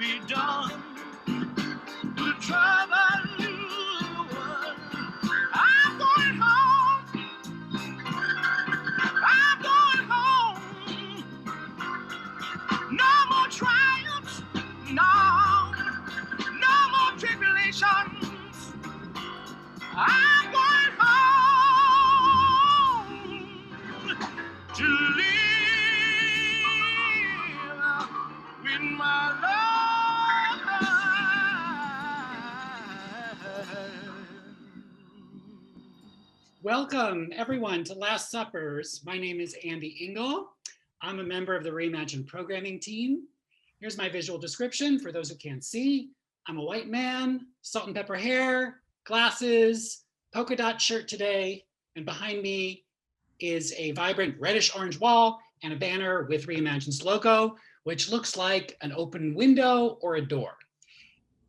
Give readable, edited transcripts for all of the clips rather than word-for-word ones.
be done. The trouble you won. I'm going home. I'm going home. No more triumphs. No. No more tribulations. I'm going home to live with my love. Welcome everyone to Last Suppers. My name is Andy Engel. I'm a member of the Reimagine programming team. Here's my visual description for those who can't see. I'm a white man, salt and pepper hair, glasses, polka dot shirt today, and behind me is a vibrant reddish orange wall and a banner with Reimagine's logo, which looks like an open window or a door.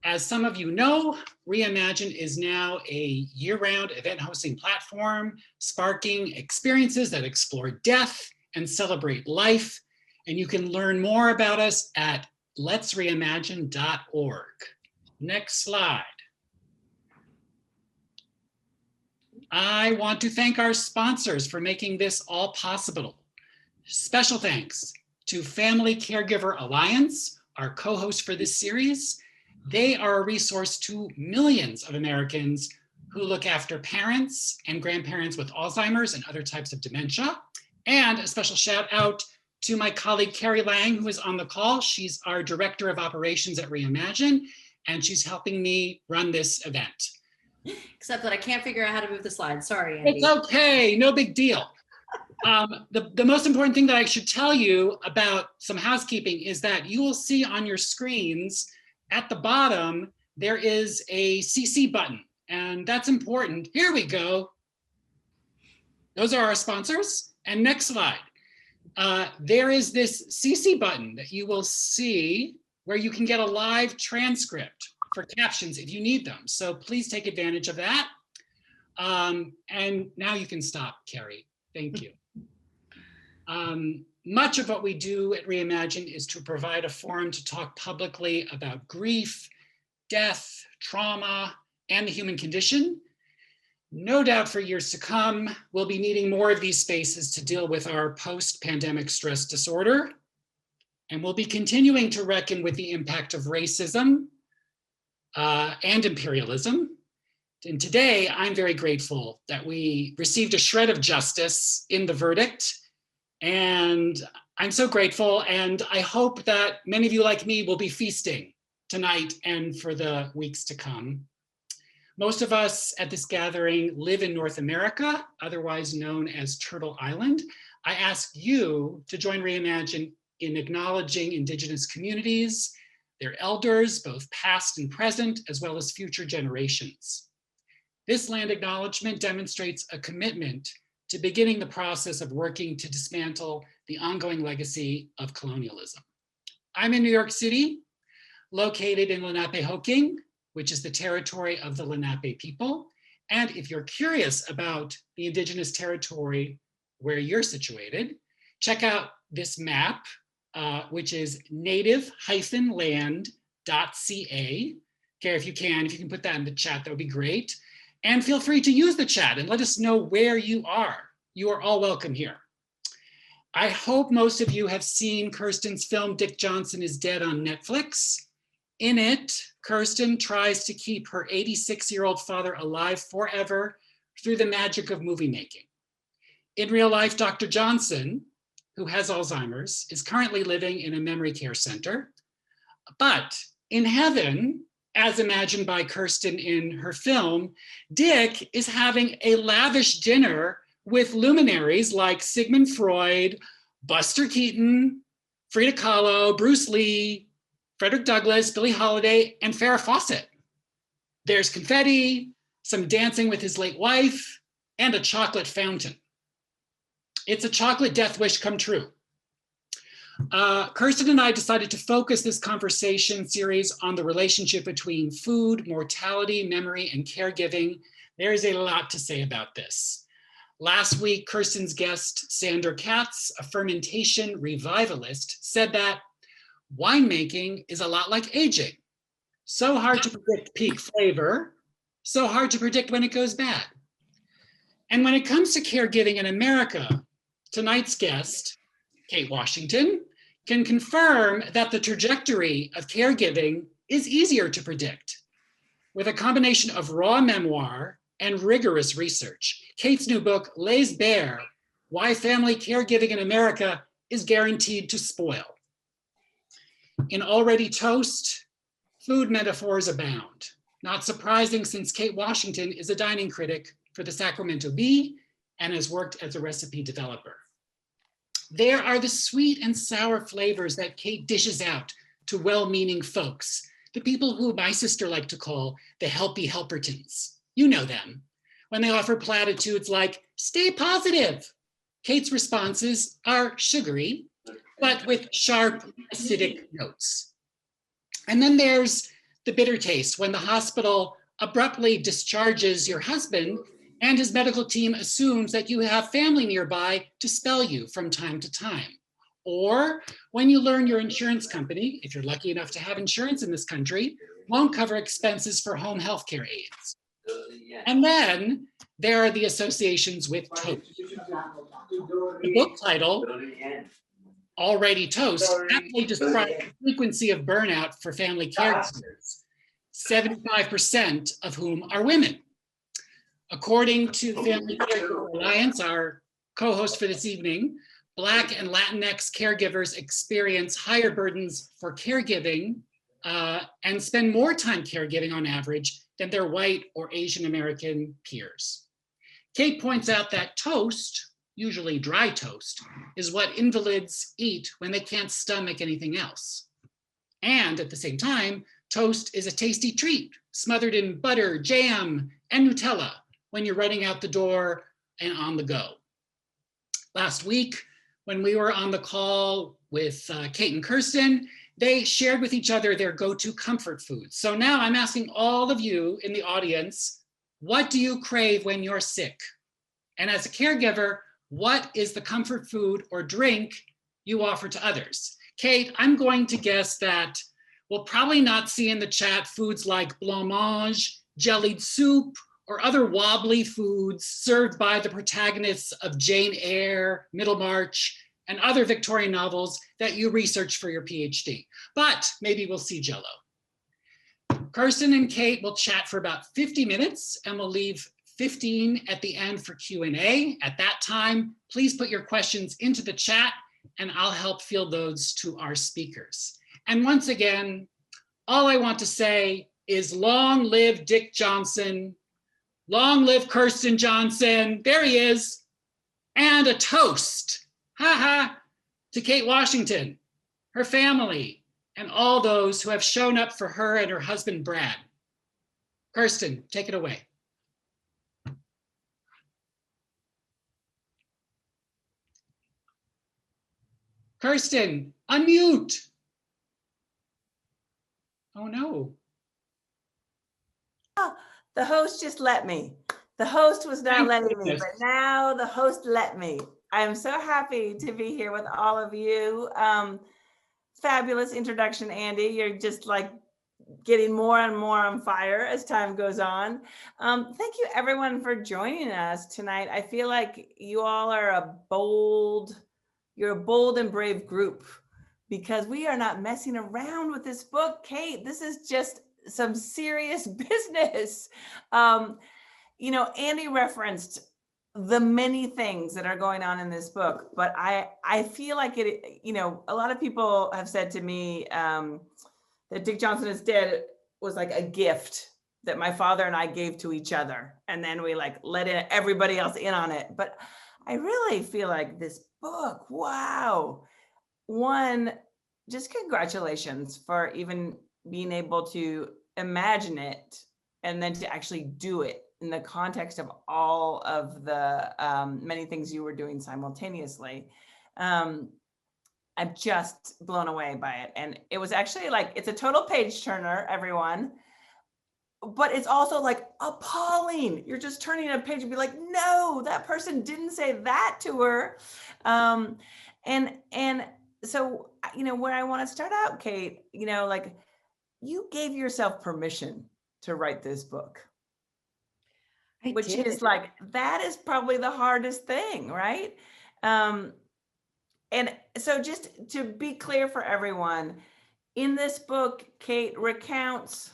As some of you know, Reimagine is now a year-round event hosting platform, sparking experiences that explore death and celebrate life. And you can learn more about us at letsreimagine.org. Next slide. I want to thank our sponsors for making this all possible. Special thanks to Family Caregiver Alliance, our co-host for this series. They are a resource to millions of Americans who look after parents and grandparents with Alzheimer's and other types of dementia. And a special shout out to my colleague, Carrie Lang, who is on the call. She's our Director of Operations at Reimagine, and she's helping me run this event. Except that I can't figure out how to move the slide. Sorry, Andy. It's okay, no big deal. The most important thing that I should tell you about some housekeeping is that you will see on your screens at the bottom, there is a CC button, and that's important. Here we go. Those are our sponsors. And next slide. There is this CC button that you will see where you can get a live transcript for captions if you need them. So please take advantage of that. And now you can stop, Carrie. Thank you. Much of what we do at Reimagine is to provide a forum to talk publicly about grief, death, trauma, and the human condition. No doubt for years to come, we'll be needing more of these spaces to deal with our post-pandemic stress disorder. And we'll be continuing to reckon with the impact of racism and imperialism. And today, I'm very grateful that we received a shred of justice in the verdict. And I'm so grateful, and I hope that many of you like me will be feasting tonight and for the weeks to come. Most of us at this gathering live in North America, otherwise known as Turtle Island. I ask you to join Reimagine in acknowledging Indigenous communities, their elders, both past and present, as well as future generations. This land acknowledgement demonstrates a commitment to beginning the process of working to dismantle the ongoing legacy of colonialism. I'm in New York City, located in Lenapehoking, which is the territory of the Lenape people. And if you're curious about the Indigenous territory where you're situated, check out this map, which is native-land.ca. Okay, if you can put that in the chat, that would be great. And feel free to use the chat and let us know where you are. You are all welcome here. I hope most of you have seen Kirsten's film, Dick Johnson is Dead on Netflix. In it, Kirsten tries to keep her 86-year-old father alive forever through the magic of movie making. In real life, Dr. Johnson, who has Alzheimer's, is currently living in a memory care center. But in heaven, as imagined by Kirsten in her film, Dick is having a lavish dinner with luminaries like Sigmund Freud, Buster Keaton, Frida Kahlo, Bruce Lee, Frederick Douglass, Billie Holiday, and Farrah Fawcett. There's confetti, some dancing with his late wife, and a chocolate fountain. It's a chocolate death wish come true. Kirsten and I decided to focus this conversation series on the relationship between food, mortality, memory, and caregiving. There is a lot to say about this. Last week, Kirsten's guest, Sandra Katz, a fermentation revivalist, said that Winemaking is a lot like aging. So hard to predict peak flavor, so hard to predict when it goes bad. And when it comes to caregiving in America, tonight's guest, Kate Washington, can confirm that the trajectory of caregiving is easier to predict. With a combination of raw memoir and rigorous research, Kate's new book lays bare why family caregiving in America is guaranteed to spoil. In Already Toast, food metaphors abound. Not surprising, since Kate Washington is a dining critic for the Sacramento Bee and has worked as a recipe developer. There are the sweet and sour flavors that Kate dishes out to well-meaning folks, the people who my sister liked to call the helpy helpertons. You know them. When they offer platitudes like, stay positive. Kate's responses are sugary, but with sharp, acidic notes. And then there's the bitter taste when the hospital abruptly discharges your husband and his medical team assumes that you have family nearby to spell you from time to time. Or when you learn your insurance company, if you're lucky enough to have insurance in this country, won't cover expenses for home healthcare aides. And then there are the associations with toast. The book title, Already Toast, aptly describes the frequency of burnout for family caregivers, 75% of whom are women. According to Family Caregiver Alliance, our co-host for this evening, Black and Latinx caregivers experience higher burdens for caregiving and spend more time caregiving on average than their white or Asian American peers. Kate points out that toast, usually dry toast, is what invalids eat when they can't stomach anything else. And at the same time, toast is a tasty treat, smothered in butter, jam, and Nutella when you're running out the door and on the go. Last week, when we were on the call with Kate and Kirsten, they shared with each other their go-to comfort foods. So now I'm asking all of you in the audience, what do you crave when you're sick? And as a caregiver, what is the comfort food or drink you offer to others? Kate, I'm going to guess that we'll probably not see in the chat foods like blancmange, jellied soup, or other wobbly foods served by the protagonists of Jane Eyre, Middlemarch, and other Victorian novels that you researched for your PhD. But maybe we'll see Jell-O. Kirsten and Kate will chat for about 50 minutes and we'll leave 15 at the end for Q&A. At that time, please put your questions into the chat and I'll help field those to our speakers. And once again, all I want to say is long live Dick Johnson, long live Kirsten Johnson, there he is, and a toast, to Kate Washington, her family, and all those who have shown up for her and her husband, Brad. Kirsten, take it away. Kirsten, unmute. Oh no. The host just let me. The host was not letting me, but now the host let me. I am so happy to be here with all of you. Fabulous introduction, Andy. You're just like getting more and more on fire as time goes on. Thank you everyone for joining us tonight. I feel like you all are you're a bold and brave group because we are not messing around with this book. Kate, this is just some serious business. You know, Andy referenced the many things that are going on in this book, but I feel like it, you know, a lot of people have said to me that Dick Johnson is Dead was like a gift that my father and I gave to each other. And then we like let everybody else in on it. But I really feel like this book, wow. One, just congratulations for even being able to imagine it and then to actually do it in the context of all of the many things you were doing simultaneously. I'm just blown away by it. And it was actually like, it's a total page turner, everyone. But it's also like appalling. You're just turning a page and be like, no, that person didn't say that to her. And so, where I want to start out, Kate, like you gave yourself permission to write this book, I which did. is like, that is probably the hardest thing, right? Um, and so just to be clear for everyone, in this book, Kate recounts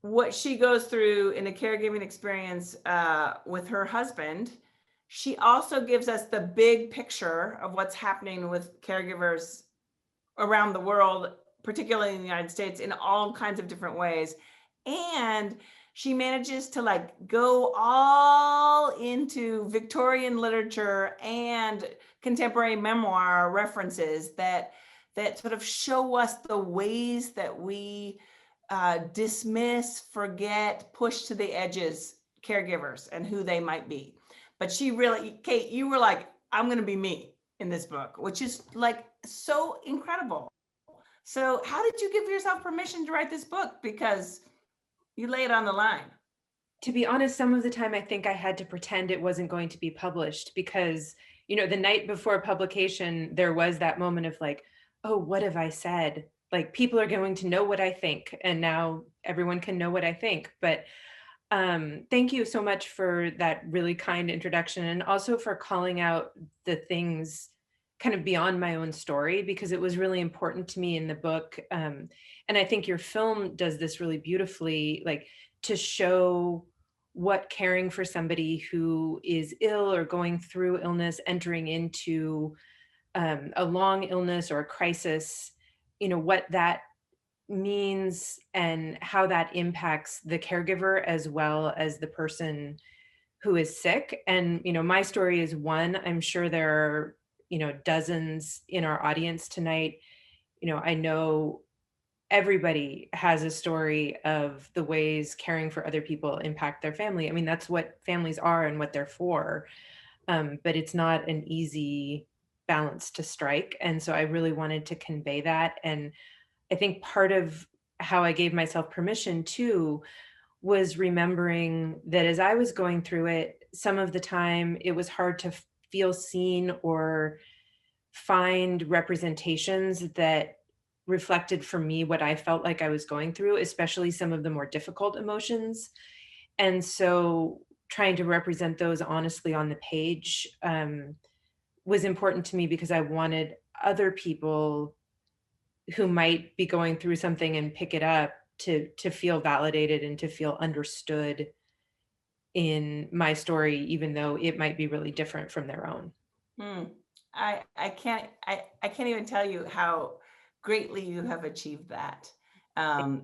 what she goes through in a caregiving experience with her husband. She also gives us the big picture of what's happening with caregivers around the world, particularly in the United States, in all kinds of different ways. And she manages to like go all into Victorian literature and contemporary memoir references that sort of show us the ways that we dismiss, forget, push to the edges caregivers and who they might be. But she really, Kate, you were like, I'm going to be me in this book, which is like so incredible. So how did you give yourself permission to write this book? Because you lay it on the line. To be honest, some of the time I think I had to pretend it wasn't going to be published because, the night before publication, there was that moment of like, oh, what have I said? Like people are going to know what I think, and now everyone can know what I think. But thank you so much for that really kind introduction, and also for calling out the things kind of beyond my own story, because it was really important to me in the book. And I think your film does this really beautifully, like to show what caring for somebody who is ill or going through illness, entering into a long illness or a crisis, what that means and how that impacts the caregiver as well as the person who is sick. And, my story is one. I'm sure there are, dozens in our audience tonight. I know everybody has a story of the ways caring for other people impact their family. I mean, that's what families are and what they're for. But it's not an easy balance to strike. And so I really wanted to convey that. And I think part of how I gave myself permission too was remembering that as I was going through it, some of the time it was hard to feel seen or find representations that reflected for me what I felt like I was going through, especially some of the more difficult emotions. And so trying to represent those honestly on the page was important to me, because I wanted other people who might be going through something and pick it up to feel validated and to feel understood in my story, even though it might be really different from their own. I can't even tell you how greatly you have achieved that. I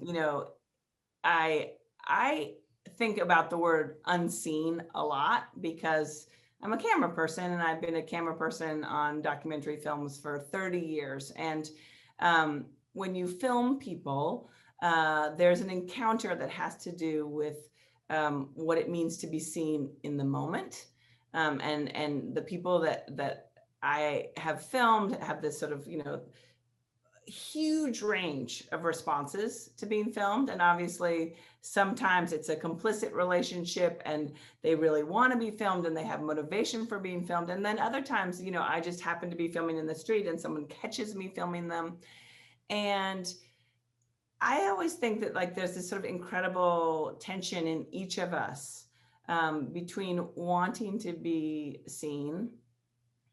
think about the word unseen a lot because I'm a camera person, and I've been a camera person on documentary films for 30 years. And when you film people, there's an encounter that has to do with what it means to be seen in the moment. And the people that I have filmed have this sort of, huge range of responses to being filmed. And obviously, sometimes it's a complicit relationship and they really want to be filmed and they have motivation for being filmed. And then other times, I just happen to be filming in the street and someone catches me filming them. And I always think that like there's this sort of incredible tension in each of us between wanting to be seen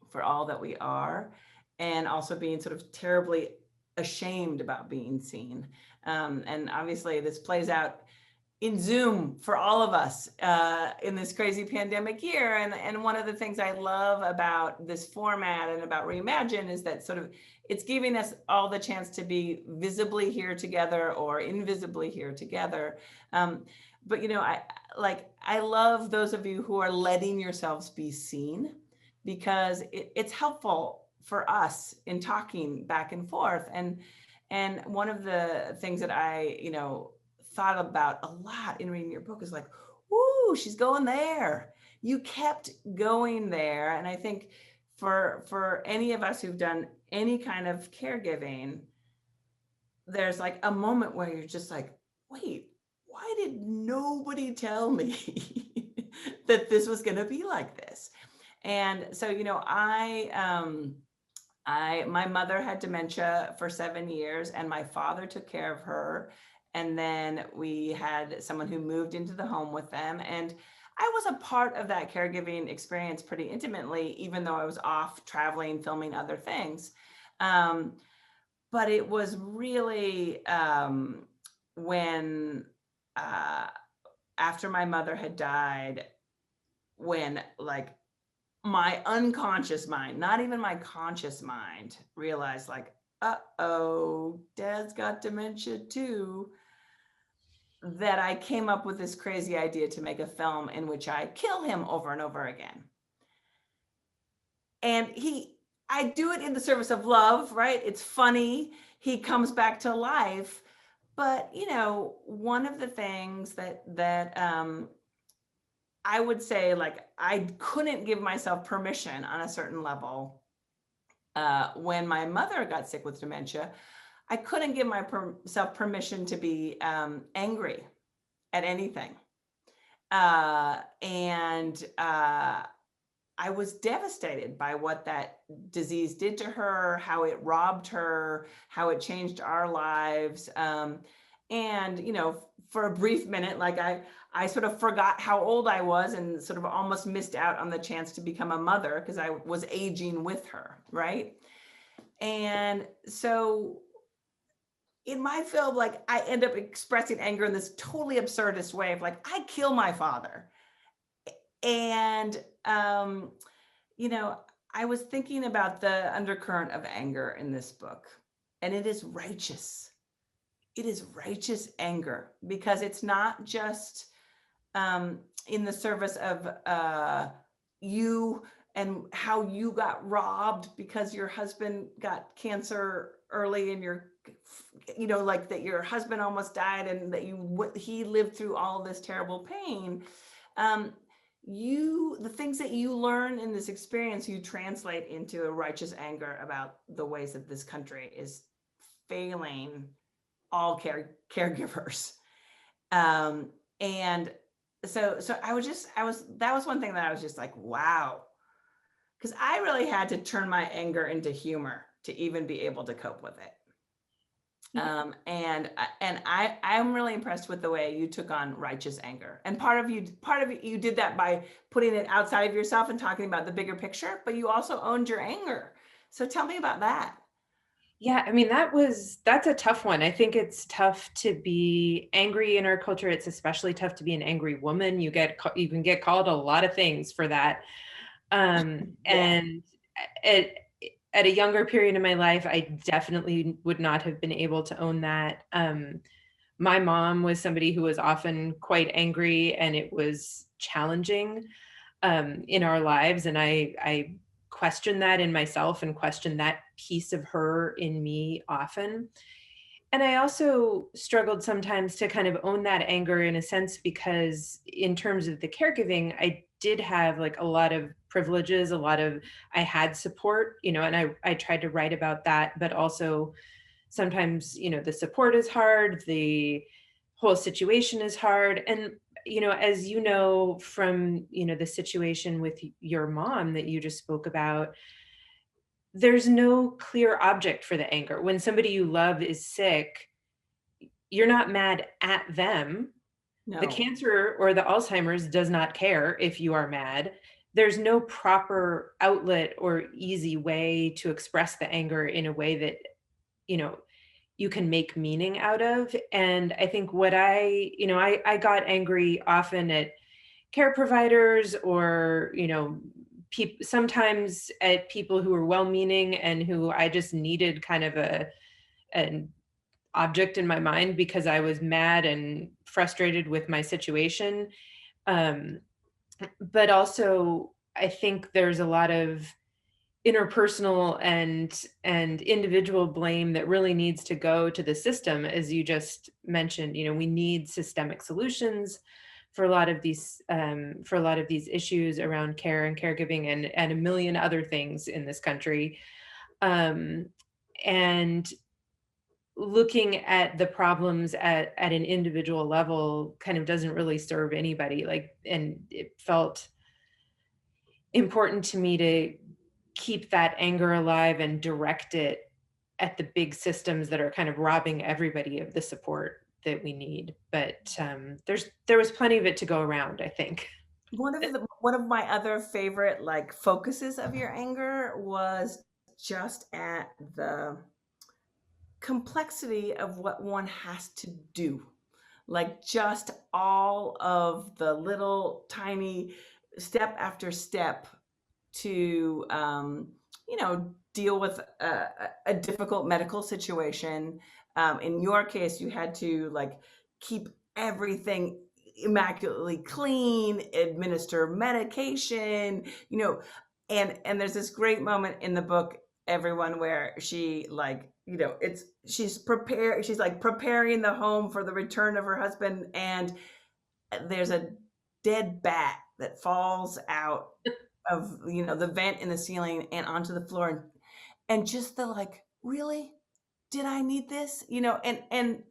for all that we are and also being sort of terribly ashamed about being seen. And obviously this plays out in Zoom for all of us in this crazy pandemic year. And one of the things I love about this format and about Reimagine is that sort of it's giving us all the chance to be visibly here together or invisibly here together. But I love those of you who are letting yourselves be seen, because it's helpful for us in talking back and forth. And one of the things that I, thought about a lot in reading your book is like, ooh, she's going there. You kept going there. And I think for any of us who've done any kind of caregiving, there's like a moment where you're just like, wait, why did nobody tell me that this was going to be like this? And so, My mother had dementia for 7 years, and my father took care of her. And then we had someone who moved into the home with them. And I was a part of that caregiving experience pretty intimately, even though I was off traveling, filming other things. But it was really when, after my mother had died, when like my unconscious mind, not even my conscious mind, realized like, uh-oh, Dad's got dementia too, that I came up with this crazy idea to make a film in which I kill him over and over again. And I do it in the service of love, right? It's funny. He comes back to life. But, you know, one of the things that I would say, like, I couldn't give myself permission on a certain level. When my mother got sick with dementia, I couldn't give myself permission to be angry at anything. I was devastated by what that disease did to her, how it robbed her, how it changed our lives. And, you know, for a brief minute, like I sort of forgot how old I was and sort of almost missed out on the chance to become a mother because I was aging with her, right? And so in my film, like I end up expressing anger in this totally absurdist way of like, I kill my father. And, you know, I was thinking about the undercurrent of anger in this book, and it is righteous. It is righteous anger because it's not just in the service of you and how you got robbed because your husband got cancer early in your, you know, like that your husband almost died and that he lived through all this terrible pain. The things that you learn in this experience, you translate into a righteous anger about the ways that this country is failing all caregivers. And so that was one thing that I was just like, wow. Because I really had to turn my anger into humor to even be able to cope with it. And I'm really impressed with the way you took on righteous anger. And part of you did that by putting it outside of yourself and talking about the bigger picture, but you also owned your anger. So tell me about that. Yeah, I mean, that's a tough one. I think it's tough to be angry in our culture. It's especially tough to be an angry woman. You can get called a lot of things for that. And at a younger period in my life, I definitely would not have been able to own that. My mom was somebody who was often quite angry, and it was challenging in our lives. And I questioned that in myself and questioned that piece of her in me often. And I also struggled sometimes to kind of own that anger in a sense, because in terms of the caregiving, I did have like a lot of privileges, I had support, you know, and I tried to write about that, but also sometimes, you know, the support is hard, the whole situation is hard. And, you know, as you know, from, you know, the situation with your mom that you just spoke about, there's no clear object for the anger. When somebody you love is sick, you're not mad at them. No. The cancer or the Alzheimer's does not care if you are mad. There's no proper outlet or easy way to express the anger in a way that, you know, you can make meaning out of. And I think I got angry often at care providers or, you know, sometimes at people who were well-meaning and who I just needed kind of an object in my mind because I was mad and frustrated with my situation. But also I think there's a lot of interpersonal and individual blame that really needs to go to the system. As you just mentioned, you know, we need systemic solutions for a lot of these issues around care and caregiving and a million other things in this country. And looking at the problems at an individual level kind of doesn't really serve anybody. And it felt important to me to keep that anger alive and direct it at the big systems that are kind of robbing everybody of the support that we need. But there was plenty of it to go around, I think. One of my other favorite like focuses of your anger was just at the complexity of what one has to do. Like just all of the little tiny step after step to deal with a difficult medical situation. In your case, you had to like keep everything immaculately clean, administer medication, and there's this great moment in the book, everyone, where she like, she's like preparing the home for the return of her husband, and there's a dead bat that falls out of the vent in the ceiling and onto the floor, and just the like, really, did I need this, and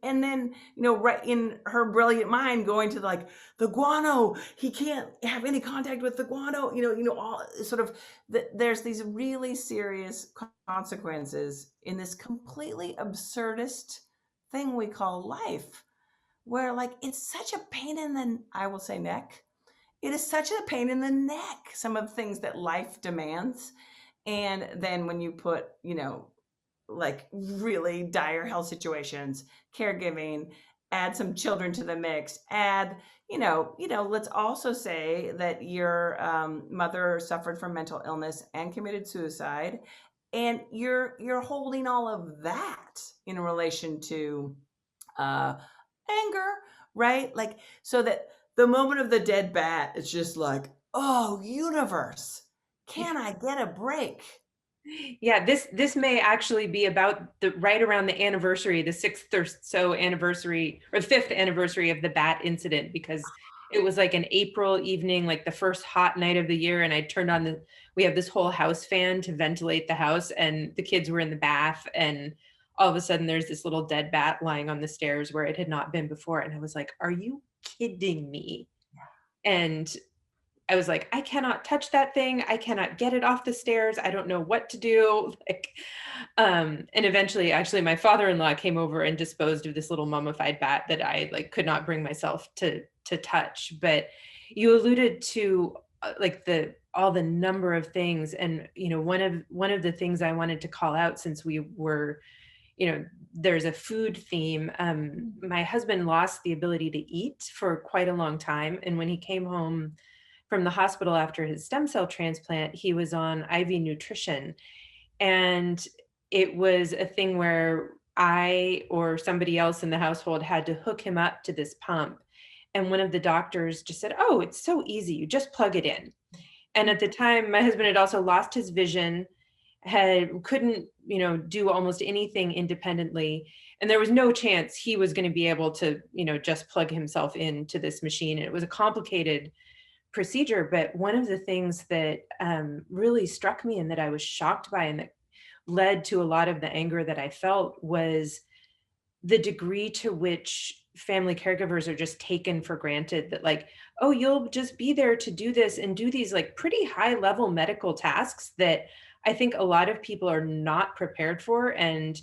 then right in her brilliant mind going to like the guano, he can't have any contact with the guano, all sort of there's these really serious consequences in this completely absurdist thing we call life, where like it's such a pain in the, I will say, neck. It is such a pain in the neck, some of the things that life demands. And then when you put, like really dire health situations, caregiving, add some children to the mix, add, let's also say that your mother suffered from mental illness and committed suicide. And you're holding all of that in relation to anger, right? Like, so that the moment of the dead bat, it's just like, oh, universe, can I get a break? Yeah, this may actually be about the right around the anniversary, the 6th or so anniversary, or 5th anniversary of the bat incident, because it was like an April evening, like the first hot night of the year, and I turned on we have this whole house fan to ventilate the house, and the kids were in the bath, and all of a sudden there's this little dead bat lying on the stairs where it had not been before, and I was like, are you kidding me? And I was like, I cannot touch that thing. I cannot get it off the stairs. I don't know what to do. And eventually, actually, my father-in-law came over and disposed of this little mummified bat that I like could not bring myself to touch. But you alluded to all the number of things, and one of the things I wanted to call out, since we were, there's a food theme. My husband lost the ability to eat for quite a long time, and when he came home from the hospital after his stem cell transplant, he was on IV nutrition. And it was a thing where I or somebody else in the household had to hook him up to this pump. And one of the doctors just said, oh, it's so easy. You just plug it in. And at the time, my husband had also lost his vision, couldn't, do almost anything independently. And there was no chance he was going to be able to, just plug himself into this machine. And it was a complicated procedure. But one of the things that really struck me and that I was shocked by and that led to a lot of the anger that I felt was the degree to which family caregivers are just taken for granted, that like, oh, you'll just be there to do this and do these like pretty high level medical tasks that I think a lot of people are not prepared for. And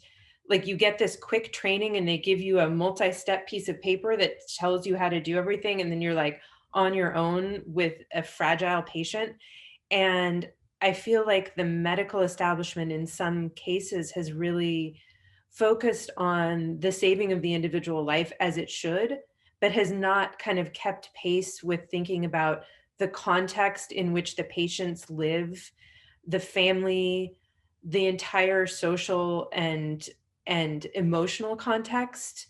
like you get this quick training and they give you a multi-step piece of paper that tells you how to do everything. And then you're like, on your own with a fragile patient. And I feel like the medical establishment in some cases has really focused on the saving of the individual life, as it should, but has not kind of kept pace with thinking about the context in which the patients live, the family, the entire social and emotional context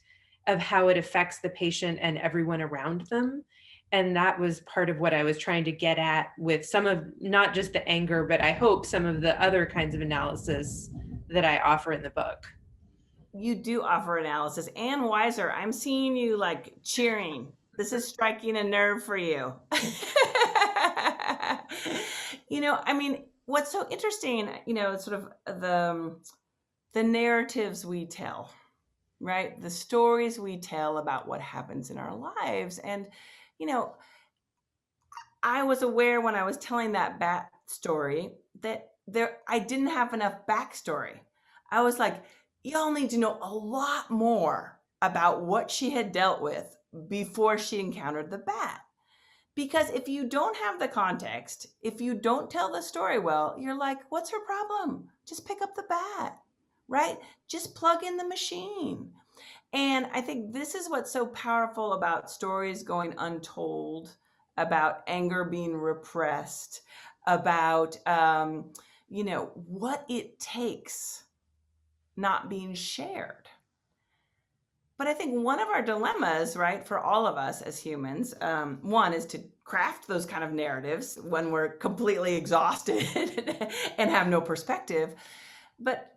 of how it affects the patient and everyone around them. And that was part of what I was trying to get at with some of, not just the anger, but I hope some of the other kinds of analysis that I offer in the book. You do offer analysis. Ann Weiser, I'm seeing you like cheering. This is striking a nerve for you. I mean, what's so interesting, sort of the narratives we tell, right? The stories we tell about what happens in our lives. And I was aware when I was telling that bat story that I didn't have enough backstory. I was like, y'all need to know a lot more about what she had dealt with before she encountered the bat. Because if you don't have the context, if you don't tell the story well, you're like, what's her problem? Just pick up the bat, right? Just plug in the machine. And I think this is what's so powerful about stories going untold, about anger being repressed, about, what it takes not being shared. But I think one of our dilemmas, right, for all of us as humans, one is to craft those kind of narratives when we're completely exhausted and have no perspective. But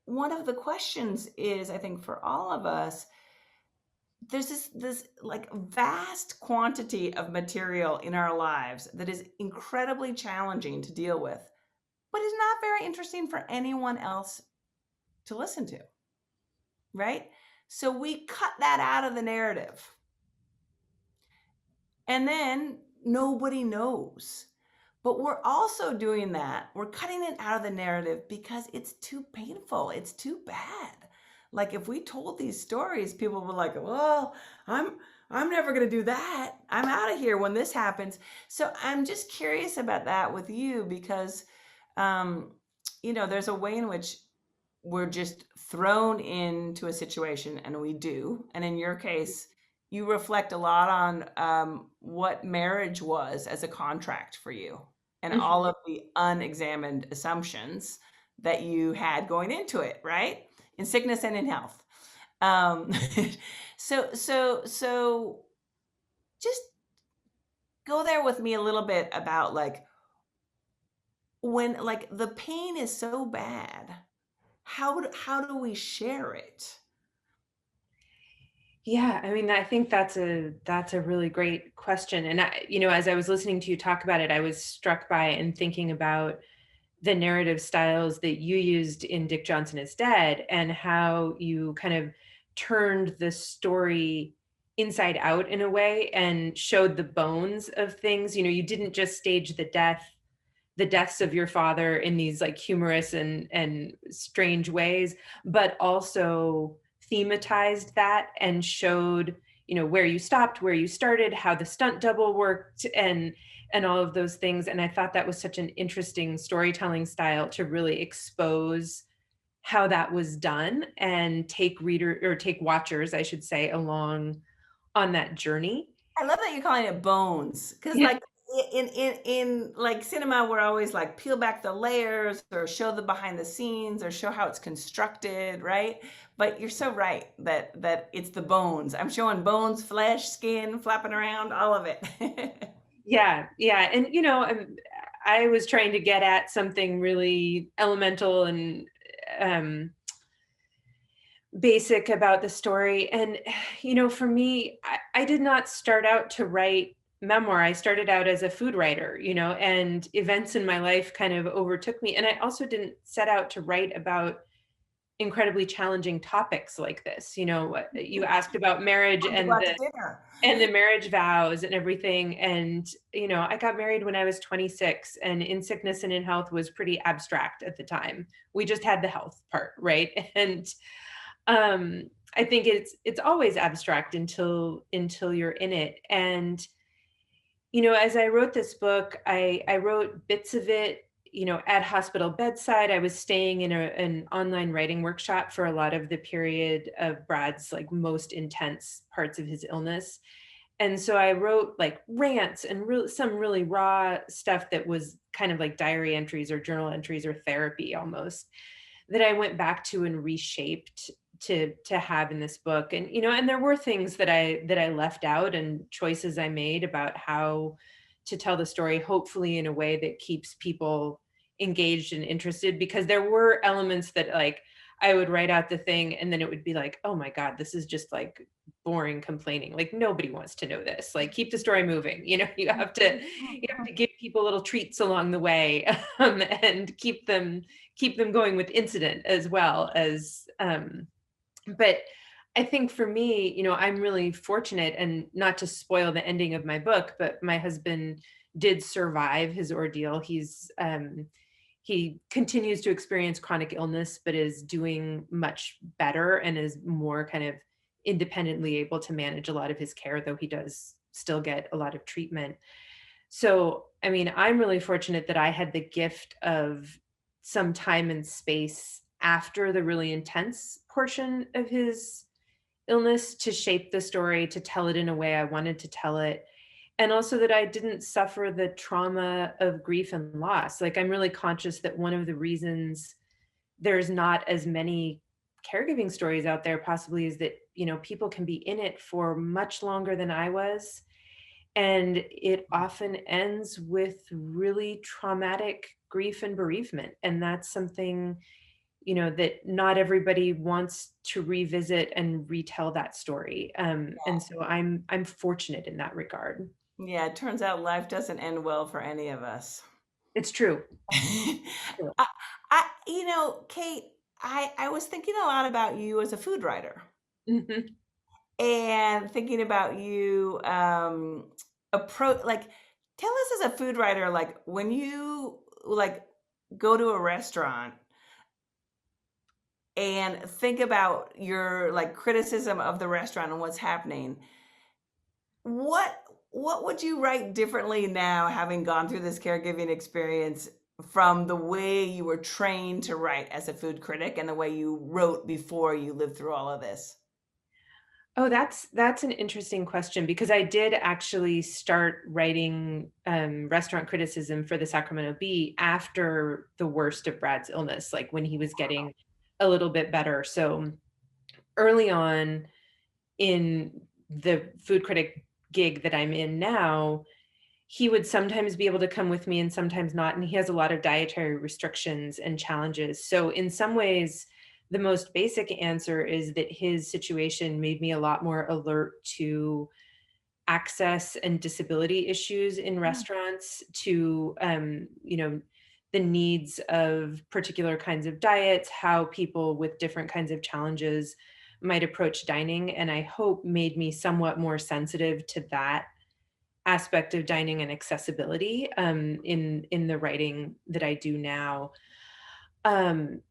one of the questions is, I think, for all of us, there's this like vast quantity of material in our lives that is incredibly challenging to deal with, but is not very interesting for anyone else to listen to, right? So we cut that out of the narrative. And then nobody knows. But we're also doing that. We're cutting it out of the narrative because it's too painful. It's too bad. Like if we told these stories, people were like, well, I'm never going to do that. I'm out of here when this happens. So I'm just curious about that with you because, there's a way in which we're just thrown into a situation, and we do. And in your case, you reflect a lot on what marriage was as a contract for you and all of the unexamined assumptions that you had going into it, right? In sickness and in health. So just go there with me a little bit about like when like the pain is so bad, how do we share it? Yeah, I mean, I think that's a really great question. And as I was listening to you talk about it, I was struck by and thinking about the narrative styles that you used in Dick Johnson Is Dead and how you kind of turned the story inside out in a way and showed the bones of things. You didn't just stage the deaths of your father in these like humorous and strange ways, but also thematized that and showed, where you stopped, where you started, how the stunt double worked and all of those things. And I thought that was such an interesting storytelling style to really expose how that was done and take watchers, I should say, along on that journey. I love that you're calling it bones because like in like cinema, we're always like peel back the layers or show the behind the scenes or show how it's constructed, right? But you're so right that it's the bones. I'm showing bones, flesh, skin, flapping around, all of it. Yeah. And, I was trying to get at something really elemental and basic about the story. And, for me, I did not start out to write memoir. I started out as a food writer, and events in my life kind of overtook me. And I also didn't set out to write about incredibly challenging topics like this. You asked about marriage and the marriage vows and everything. And, I got married when I was 26 and in sickness and in health was pretty abstract at the time. We just had the health part, right? And I think it's always abstract until you're in it. And, as I wrote this book, I wrote bits of it, at hospital bedside. I was staying in an online writing workshop for a lot of the period of Brad's like most intense parts of his illness. And so I wrote like rants and some really raw stuff that was kind of like diary entries or journal entries or therapy almost, that I went back to and reshaped to have in this book. And, and there were things that I left out and choices I made about how to tell the story, hopefully in a way that keeps people engaged and interested, because there were elements that like I would write out the thing and then it would be like, oh my God, this is just like boring complaining. Like nobody wants to know this. Like keep the story moving. You have to give people little treats along the way and keep them going with incident as well as, but I think for me, I'm really fortunate, and not to spoil the ending of my book, but my husband did survive his ordeal. He continues to experience chronic illness, but is doing much better and is more kind of independently able to manage a lot of his care, though he does still get a lot of treatment. So, I mean, I'm really fortunate that I had the gift of some time and space after the really intense portion of his illness to shape the story, to tell it in a way I wanted to tell it. And also that I didn't suffer the trauma of grief and loss. Like, I'm really conscious that one of the reasons there's not as many caregiving stories out there possibly is that, you know, people can be in it for much longer than I was. And it often ends with really traumatic grief and bereavement. And that's something, you know, that not everybody wants to revisit and retell that story. And so I'm fortunate in that regard. Yeah, it turns out life doesn't end well for any of us. It's true. You know, Kate, I was thinking a lot about you as a food writer Mhm. and thinking about you approach, like, tell us as a food writer, like when you like go to a restaurant and think about your like criticism of the restaurant and what's happening, what would you write differently now, having gone through this caregiving experience, from the way you were trained to write as a food critic and the way you wrote before you lived through all of this? Oh, that's an interesting question, because I did actually start writing restaurant criticism for the Sacramento Bee after the worst of Brad's illness, like when he was getting a little bit better. So early on in the food critic gig that I'm in now, he would sometimes be able to come with me and sometimes not. And he has a lot of dietary restrictions and challenges. So in some ways, the most basic answer is that his situation made me a lot more alert to access and disability issues in restaurants, to you know, the needs of particular kinds of diets, how people with different kinds of challenges might approach dining, and I hope made me somewhat more sensitive to that aspect of dining and accessibility in the writing that I do now. Um,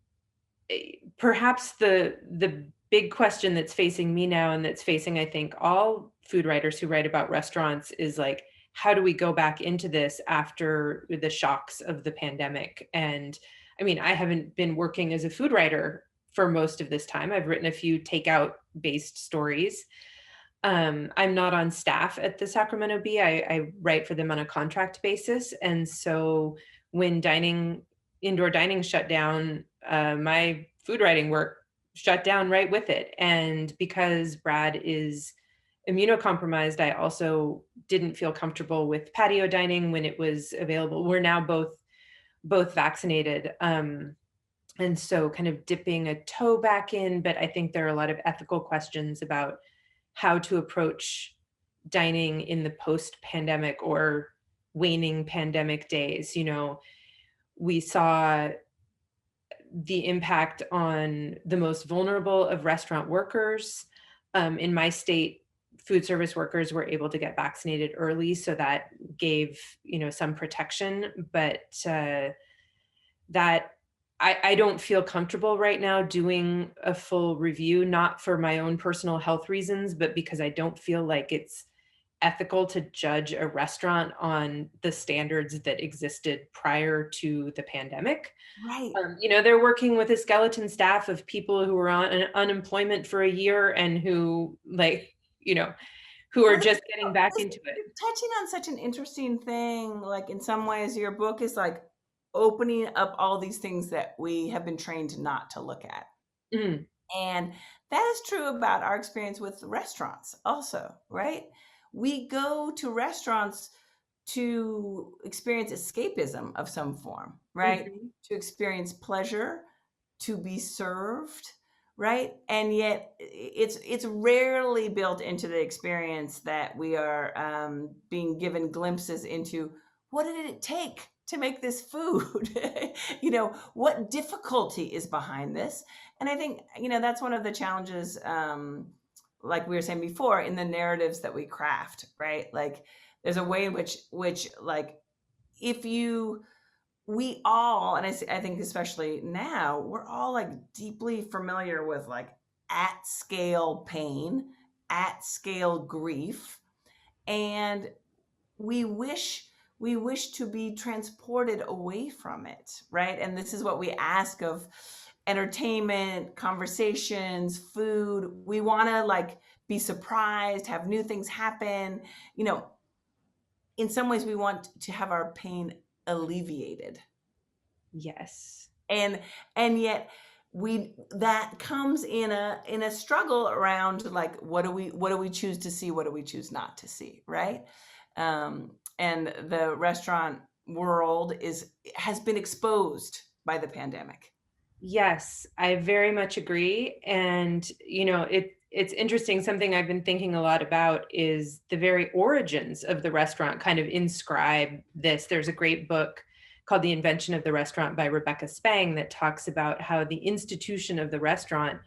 Perhaps the big question that's facing me now, and that's facing, I think, all food writers who write about restaurants, is like, how do we go back into this after the shocks of the pandemic? And I mean, I haven't been working as a food writer for most of this time. I've written a few takeout based stories. I'm not on staff at the Sacramento Bee. I write for them on a contract basis. And so when indoor dining shut down, my food writing work shut down right with it. And because Brad is immunocompromised, I also didn't feel comfortable with patio dining when it was available. We're now both vaccinated. And so kind of dipping a toe back in, but I think there are a lot of ethical questions about how to approach dining in the post-pandemic or waning pandemic days. You know, we saw the impact on the most vulnerable of restaurant workers. In my state, food service workers were able to get vaccinated early, so that gave, you know, some protection. But that I don't feel comfortable right now doing a full review, not for my own personal health reasons, but because I don't feel like it's ethical to judge a restaurant on the standards that existed prior to the pandemic. Right. You know, they're working with a skeleton staff of people who were on unemployment for a year and who, like, you know, who are just getting back into it. You're touching on such an interesting thing. Like, in some ways, your book is like opening up all these things that we have been trained not to look at. Mm. And that is true about our experience with restaurants also, right? We go to restaurants to experience escapism of some form, right? Mm-hmm. To experience pleasure, to be served, right? And yet it's rarely built into the experience that we are being given glimpses into. What did it take to make this food? You know, what difficulty is behind this? And I think, you know, that's one of the challenges, like we were saying before, in the narratives that we craft, right? Like, there's a way in which like if you we all, and I think especially now, we're all like deeply familiar with like at scale pain, at scale grief, and we wish to be transported away from it, right? And this is what we ask of entertainment, conversations, food. We want to like be surprised, have new things happen. You know, in some ways we want to have our pain alleviated. Yes. And yet that comes in a struggle around like what do we choose to see, what do we choose not to see, right? And the restaurant world has been exposed by the pandemic. Yes, I very much agree. And, you know, it's interesting. Something I've been thinking a lot about is the very origins of the restaurant kind of inscribe this. There's a great book called The Invention of the Restaurant by Rebecca Spang that talks about how the institution of the restaurant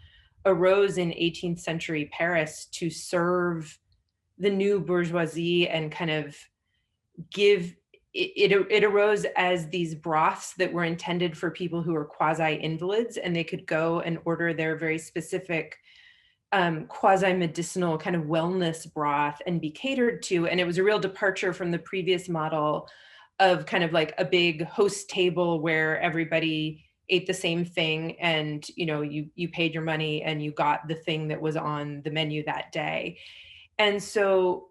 arose in 18th century Paris to serve the new bourgeoisie and kind of give it arose as these broths that were intended for people who were quasi invalids, and they could go and order their very specific quasi medicinal kind of wellness broth and be catered to. And it was a real departure from the previous model of kind of like a big host table where everybody ate the same thing, and you know, you paid your money and you got the thing that was on the menu that day. And so,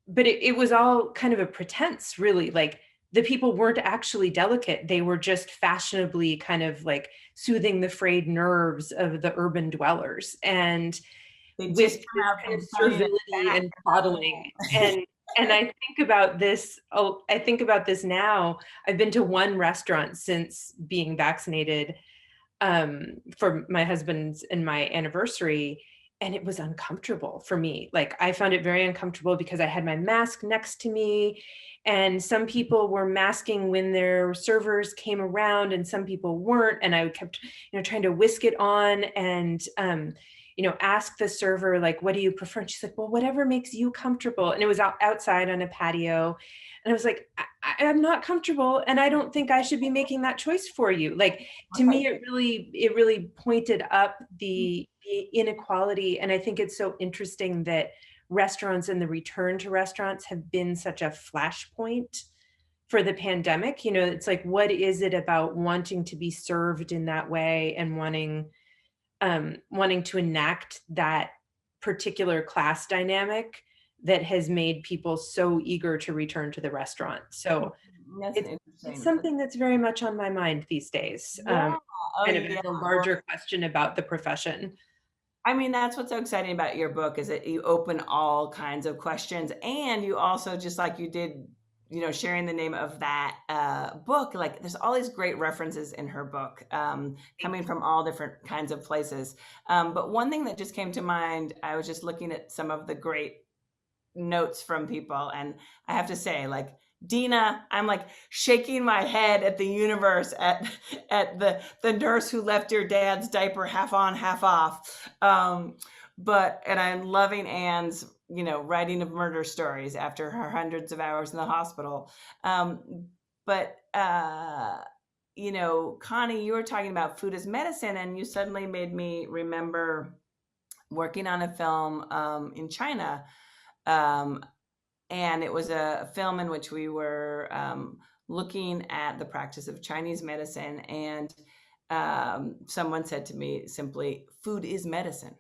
but it was all kind of a pretense, really. Like the people weren't actually delicate. They were just fashionably kind of like soothing the frayed nerves of the urban dwellers. And They with just this come out kind of from servility and coddling. And I think about this, I think about this now. I've been to one restaurant since being vaccinated for my husband's and my anniversary. And it was uncomfortable for me. Like I found it very uncomfortable because I had my mask next to me, and some people were masking when their servers came around and some people weren't. And I kept, you know, trying to whisk it on and, you know, ask the server, like, what do you prefer? And she's like, well, whatever makes you comfortable. And it was outside on a patio. And I was like, I'm not comfortable, and I don't think I should be making that choice for you. Like, to me, it really pointed up the inequality. And I think it's so interesting that restaurants and the return to restaurants have been such a flashpoint for the pandemic. You know, it's like, what is it about wanting to be served in that way and wanting to enact that particular class dynamic that has made people so eager to return to the restaurant? So it's something that's very much on my mind these days. Kind of as a larger question about the profession. I mean, that's what's so exciting about your book, is that you open all kinds of questions, and you also, just like you did, you know, sharing the name of that book, like there's all these great references in her book, coming from all different kinds of places. But one thing that just came to mind, I was just looking at some of the great notes from people, and I have to say, like, Dina, I'm like shaking my head at the universe, at the nurse who left your dad's diaper half on, half off. And I'm loving Anne's, you know, writing of murder stories after her hundreds of hours in the hospital. You know, Connie, you were talking about food as medicine, and you suddenly made me remember working on a film in China. And it was a film in which we were looking at the practice of Chinese medicine. And someone said to me simply, food is medicine.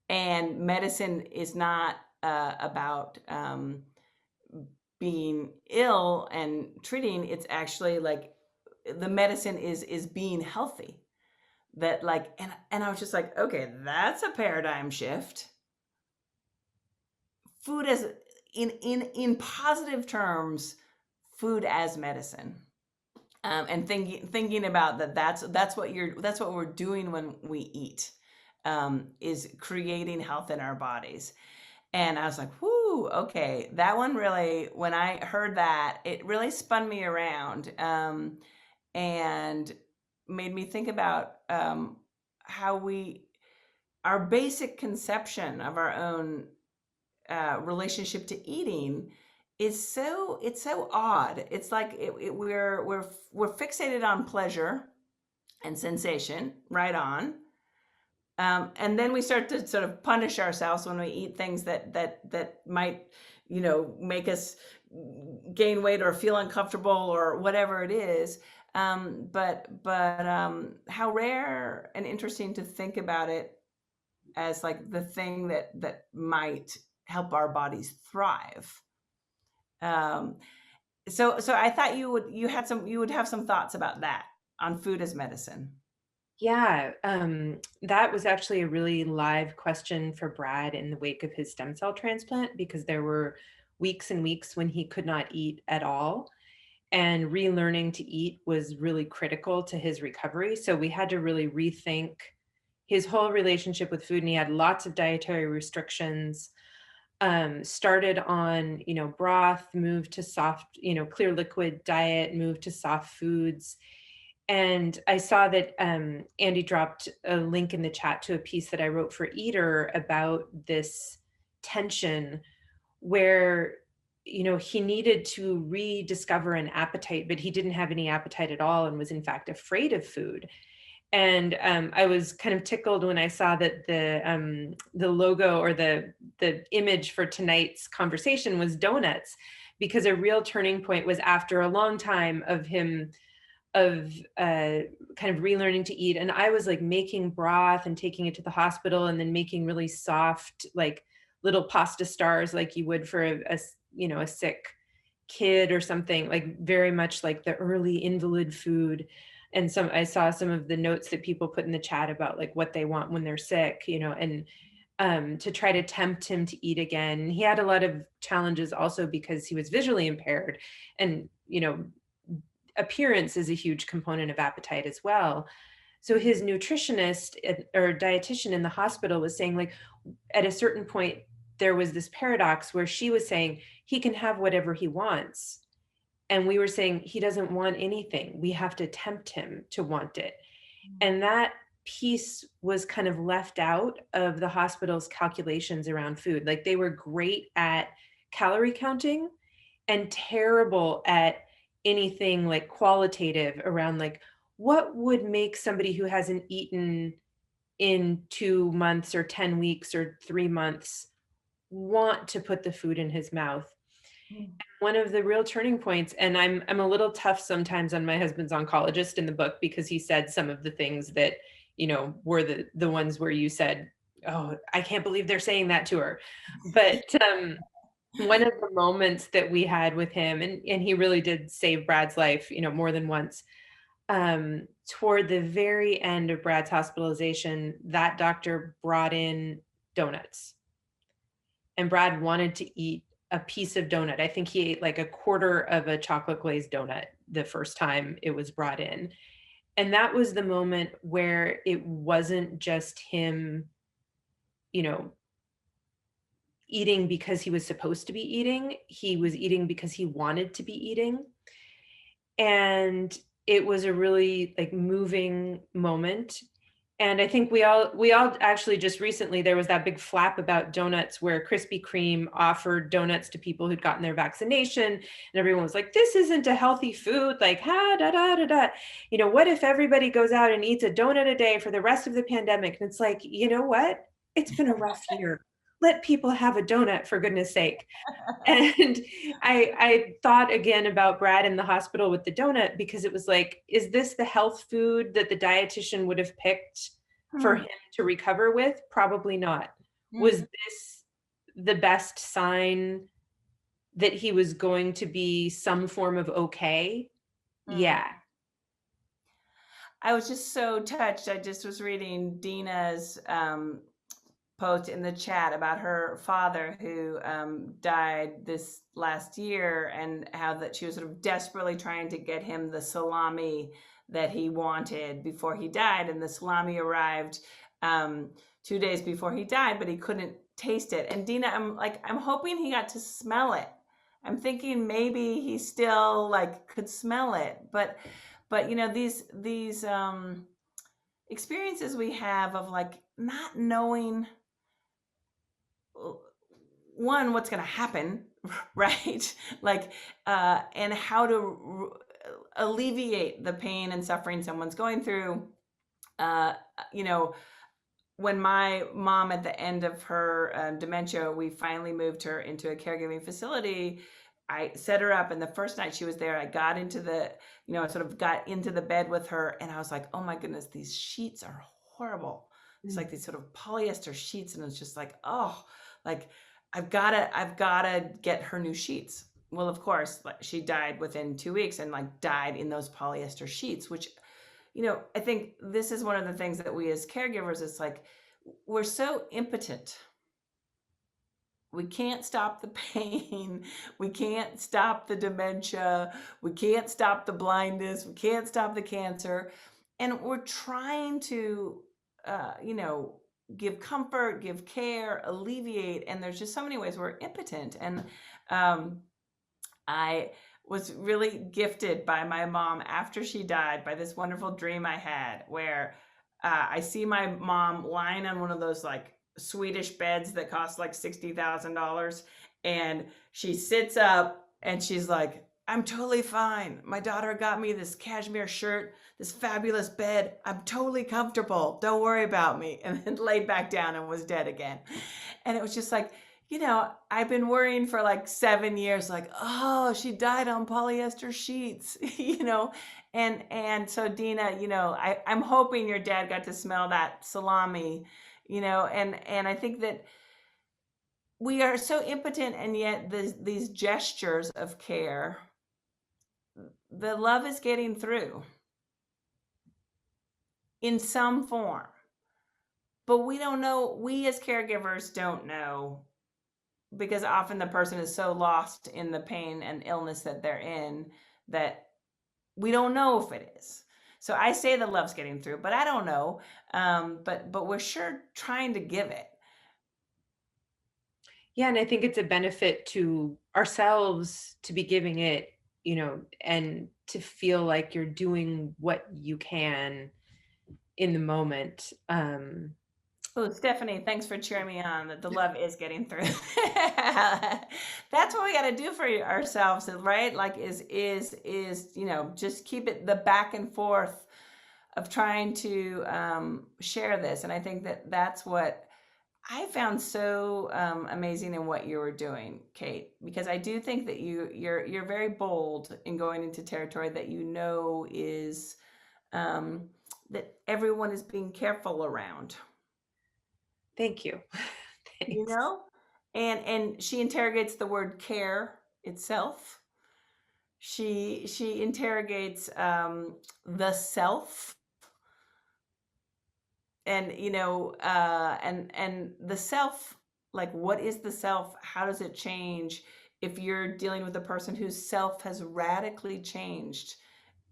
And medicine is not about being ill and treating. It's actually like the medicine is being healthy. That like, and I was just like, okay, that's a paradigm shift. Food as in positive terms, food as medicine, and thinking about that's what we're doing when we eat, is creating health in our bodies. And I was like, whoo, okay, that one really, when I heard that, it really spun me around, and made me think about how our basic conception of our own relationship to eating is it's so odd. It's like we're fixated on pleasure and sensation, right on. And then we start to sort of punish ourselves when we eat things that might, make us gain weight or feel uncomfortable or whatever it is. But how rare and interesting to think about it as like the thing that might help our bodies thrive. So I thought you would have some thoughts about that on food as medicine. Yeah, that was actually a really live question for Brad in the wake of his stem cell transplant, because there were weeks and weeks when he could not eat at all. And relearning to eat was really critical to his recovery. So we had to really rethink his whole relationship with food. And he had lots of dietary restrictions. Started on, broth, moved to soft, clear liquid diet, moved to soft foods. And I saw that Andy dropped a link in the chat to a piece that I wrote for Eater about this tension where, he needed to rediscover an appetite, but he didn't have any appetite at all and was in fact afraid of food. And I was kind of tickled when I saw that the logo or the image for tonight's conversation was donuts, because a real turning point was after a long time of him kind of relearning to eat. And I was like making broth and taking it to the hospital, and then making really soft, like little pasta stars, like you would for a sick kid or something, like very much like the early invalid food. And I saw some of the notes that people put in the chat about like what they want when they're sick, and to try to tempt him to eat again. He had a lot of challenges also because he was visually impaired, and, appearance is a huge component of appetite as well. So his nutritionist or dietitian in the hospital was saying, like, at a certain point, there was this paradox where she was saying he can have whatever he wants. And we were saying he doesn't want anything. We have to tempt him to want it. And that piece was kind of left out of the hospital's calculations around food. Like, they were great at calorie counting and terrible at anything like qualitative around like what would make somebody who hasn't eaten in 2 months or 10 weeks or 3 months want to put the food in his mouth. One of the real turning points, and I'm a little tough sometimes on my husband's oncologist in the book, because he said some of the things that, were the ones where you said, oh, I can't believe they're saying that to her. But one of the moments that we had with him, and he really did save Brad's life, more than once, toward the very end of Brad's hospitalization, that doctor brought in donuts. And Brad wanted to eat a piece of donut. I think he ate like a quarter of a chocolate glazed donut the first time it was brought in. And that was the moment where it wasn't just him, eating because he was supposed to be eating. He was eating because he wanted to be eating. And it was a really like moving moment. And I think we all actually just recently, there was that big flap about donuts where Krispy Kreme offered donuts to people who'd gotten their vaccination, and everyone was like, this isn't a healthy food, like, what if everybody goes out and eats a donut a day for the rest of the pandemic? And it's like, you know what? It's been a rough year. Let people have a donut, for goodness sake. And I thought again about Brad in the hospital with the donut, because it was like, is this the health food that the dietitian would have picked for him to recover with? Probably not. Was this the best sign that he was going to be some form of okay? Yeah. I was just so touched. I just was reading Dina's post in the chat about her father who died this last year, and how that she was sort of desperately trying to get him the salami that he wanted before he died. And the salami arrived 2 days before he died, but he couldn't taste it. And Dina, I'm hoping he got to smell it. I'm thinking maybe he still like could smell it, but these experiences we have of like not knowing one, what's going to happen, right? Like, and how to alleviate the pain and suffering someone's going through. You know, when my mom, at the end of her dementia, we finally moved her into a caregiving facility. I set her up, and the first night she was there, I got into the, I sort of got into the bed with her, and I was like, oh my goodness, these sheets are horrible. It's like these sort of polyester sheets, and it's just like, oh, like I've gotta get her new sheets. Well, of course, like, she died within 2 weeks, and like died in those polyester sheets, which, I think this is one of the things that we as caregivers, it's like, we're so impotent. We can't stop the pain. We can't stop the dementia. We can't stop the blindness. We can't stop the cancer. And we're trying to, give comfort, give care, alleviate. And there's just so many ways we're impotent. And I was really gifted by my mom after she died by this wonderful dream I had where I see my mom lying on one of those like Swedish beds that cost like $60,000. And she sits up and she's like, I'm totally fine. My daughter got me this cashmere shirt, this fabulous bed. I'm totally comfortable. Don't worry about me. And then laid back down and was dead again. And it was just like, I've been worrying for like 7 years, like, oh, she died on polyester sheets, and so Dina, I'm hoping your dad got to smell that salami, and I think that we are so impotent, and yet these gestures of care, the love is getting through in some form, but we don't know, we as caregivers don't know, because often the person is so lost in the pain and illness that they're in that we don't know if it is. So I say the love's getting through, but I don't know. But we're sure trying to give it. Yeah, and I think it's a benefit to ourselves to be giving it, and to feel like you're doing what you can in the moment. Oh, Stephanie, thanks for cheering me on that the love is getting through. That's what we got to do for ourselves, right? Like is, just keep it the back and forth of trying to share this. And I think that that's what I found so amazing in what you were doing, Kate, because I do think that you're very bold in going into territory that is that everyone is being careful around. Thank you. Thanks. And she interrogates the word care itself. She interrogates the self, and and the self, like, what is the self? How does it change if you're dealing with a person whose self has radically changed,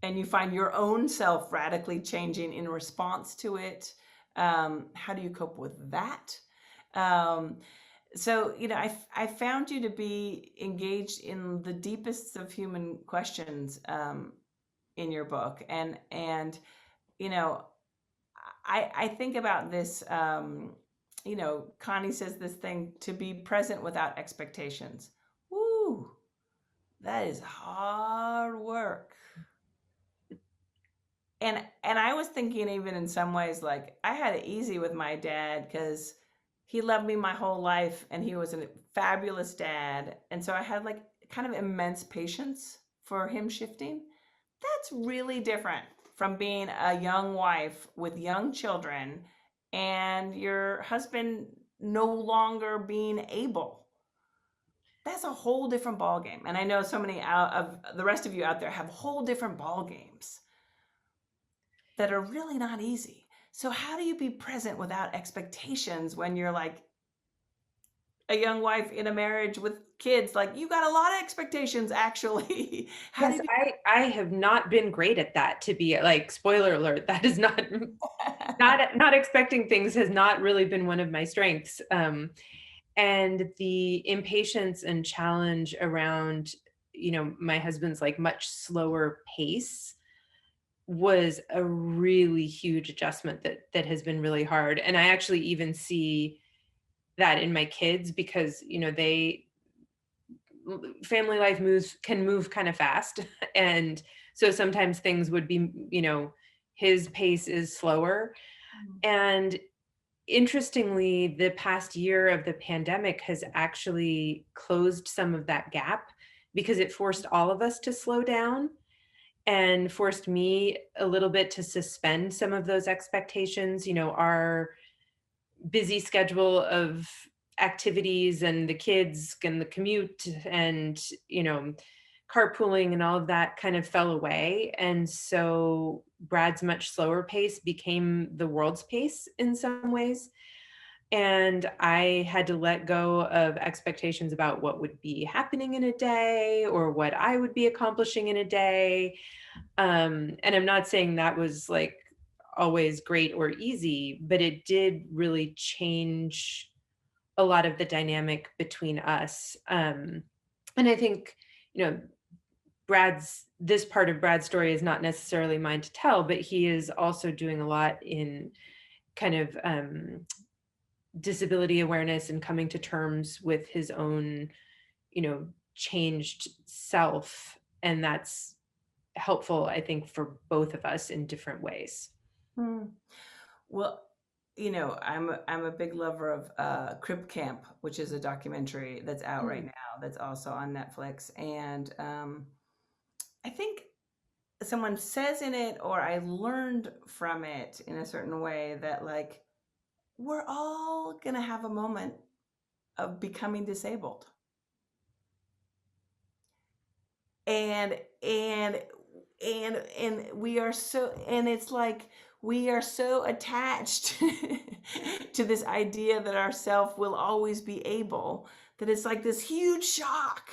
and you find your own self radically changing in response to it? How do you cope with that? So, I found you to be engaged in the deepest of human questions in your book. And I think about this, Connie says this thing, to be present without expectations. Woo, that is hard work. And I was thinking, even in some ways, like, I had it easy with my dad because he loved me my whole life and he was a fabulous dad. And so I had like kind of immense patience for him shifting. That's really different from being a young wife with young children and your husband no longer being able. That's a whole different ballgame. And I know so many of the rest of you out there have whole different ballgames that are really not easy. So how do you be present without expectations when you're like a young wife in a marriage with kids? Like, you got a lot of expectations, actually. Yes, I have not been great at that, to be like, spoiler alert, that is not expecting things has not really been one of my strengths. And the impatience and challenge around, my husband's like much slower pace was a really huge adjustment that has been really hard. And I actually even see that in my kids because, family life can move kind of fast. And so sometimes things would be, his pace is slower. And interestingly, the past year of the pandemic has actually closed some of that gap because it forced all of us to slow down and forced me a little bit to suspend some of those expectations. Our busy schedule of activities and the kids and the commute and, carpooling and all of that kind of fell away. And so Brad's much slower pace became the world's pace in some ways. And I had to let go of expectations about what would be happening in a day or what I would be accomplishing in a day. And I'm not saying that was like always great or easy, but it did really change a lot of the dynamic between us. And I think, this part of Brad's story is not necessarily mine to tell, but he is also doing a lot in kind of disability awareness and coming to terms with his own, changed self. And that's helpful, I think, for both of us in different ways. Well, I'm a big lover of Crib Camp, which is a documentary that's out right now. That's also on Netflix, and I think someone says in it, or I learned from it in a certain way, that like we're all gonna have a moment of becoming disabled, and we are so, and it's like we are so attached to this idea that our self will always be able, that it's like this huge shock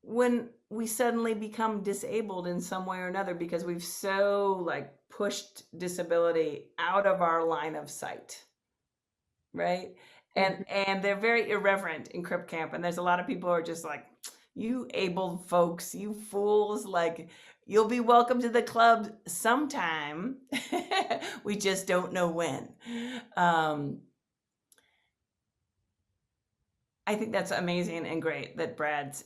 when we suddenly become disabled in some way or another, because we've so like pushed disability out of our line of sight, right? And they're very irreverent in Crip Camp, and there's a lot of people who are just like, you able folks, you fools, like you'll be welcome to the club sometime. We just don't know when. I think that's amazing and great that Brad's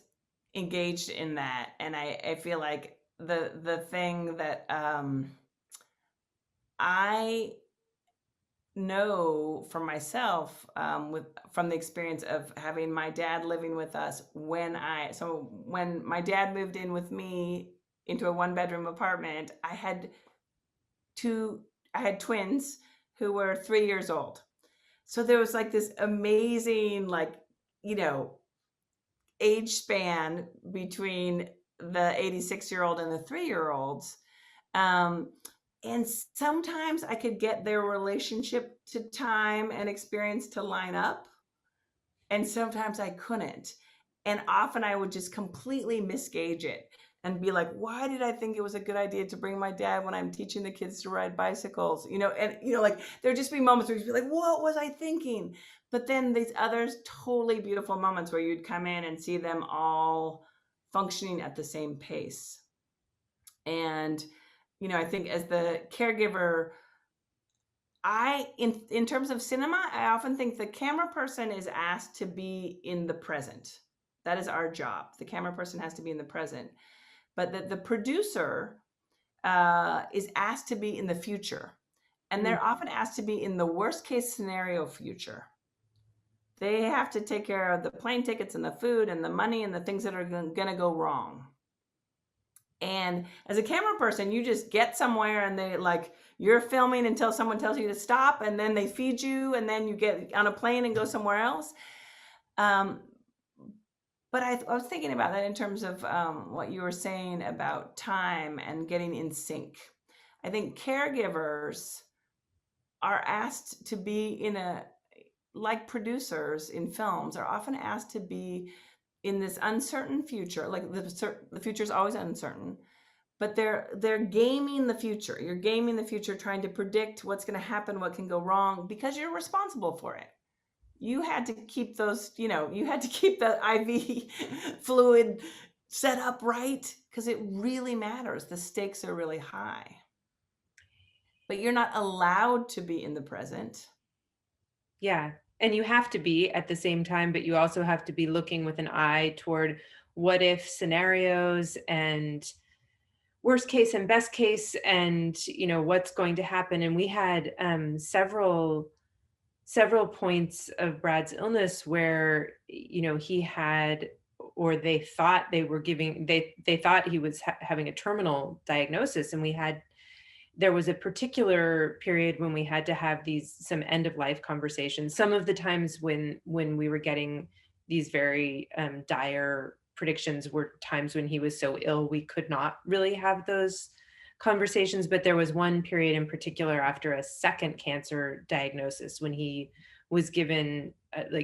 engaged in that. And I feel like the thing that I know for myself, from the experience of having my dad living with us, when my dad moved in with me into a 1-bedroom apartment, I had twins who were 3 years old. So there was like this amazing, like, age span between the 86-year-old and the 3-year-olds. And sometimes I could get their relationship to time and experience to line up, and sometimes I couldn't. And often I would just completely misgauge it and be like, why did I think it was a good idea to bring my dad when I'm teaching the kids to ride bicycles? Like there'd just be moments where you'd be like, what was I thinking? But then these other totally beautiful moments where you'd come in and see them all functioning at the same pace. And I think as the caregiver, in terms of cinema, I often think the camera person is asked to be in the present. That is our job. The camera person has to be in the present. But the producer is asked to be in the future. And they're often asked to be in the worst case scenario future. They have to take care of the plane tickets and the food and the money and the things that are going to go wrong. And as a camera person, you just get somewhere and you're filming until someone tells you to stop, and then they feed you, and then you get on a plane and go somewhere else. But I was thinking about that in terms of what you were saying about time and getting in sync. I think caregivers are asked to be like producers in films are often asked to be in this uncertain future. Like the future is always uncertain, but they're gaming the future. You're gaming the future, trying to predict what's going to happen, what can go wrong, because you're responsible for it. You had to keep you had to keep the IV fluid set up right, because it really matters. The stakes are really high. But you're not allowed to be in the present. Yeah. and you have to be at the same time, but you also have to be looking with an eye toward what if scenarios and worst case and best case, and what's going to happen. And we had several points of Brad's illness where he had, or they thought they were giving, they thought he was having a terminal diagnosis. And there was a particular period when we had to have some end of life conversations. Some of the times when we were getting these very dire predictions were times when he was so ill we could not really have those conversations. But there was one period in particular after a second cancer diagnosis when he was given,